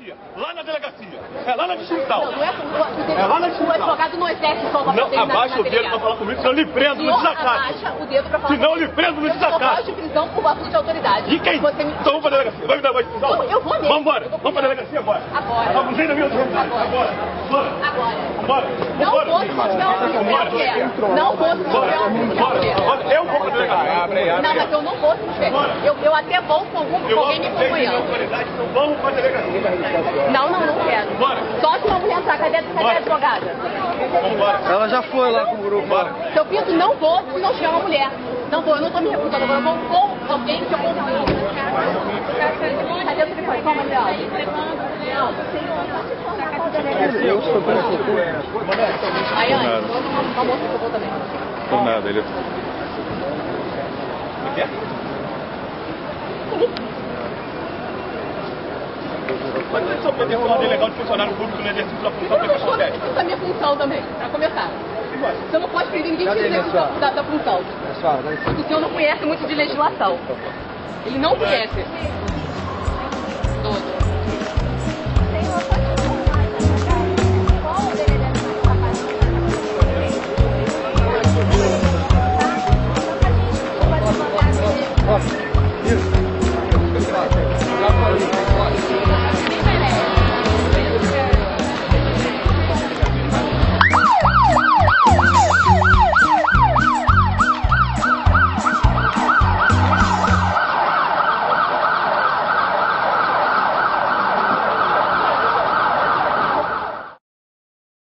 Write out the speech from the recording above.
delegacia. Lá na delegacia. É lá na distinção. Não, não é É lá na distinção. O advogado não exerce só o papel Não, dele abaixa o dedo pra falar comigo, senão eu lhe prendo no desacato. Abaixa o dedo pra falar Senão eu lhe prendo no eu sou voz desacato. de prisão por abuso de autoridade. E quem? Você me... Então vamos pra delegacia. Vai me dar voz de prisão? Eu vou mesmo. Vamos embora. Vamos pra delegacia agora. Agora. Abusei da minha autoridade. Agora. Bora. Agora. Bora. Não vou se tiver uma mulher. Não vou se tiver uma mulher. Eu vou pra delegacia. Não, mas eu não vou se tiver. Eu até vou com alguém me acompanhando. Então vamos pra delegacia. Não quero. Bora. Só se uma mulher entrar. Cadê a advogada? Vambora. Ela já foi lá com o grupo. Bora. Seu Pinto, não vou se não tiver uma mulher. Não vou, eu não tô me recusando. Agora eu vou com alguém que eu confio. Cadê o telefone? Calma, Leão. Aí, antes, uma moça que eu vou também. Por nada, ele... O que é? Mas não é só poder falar de legal de funcionário público no exercício da função que Eu você estou consegue. exercendo a minha função também, pra começar. Você não pode prender ninguém que exerce da função. O senhor não conhece muito de legislação. Ele não conhece.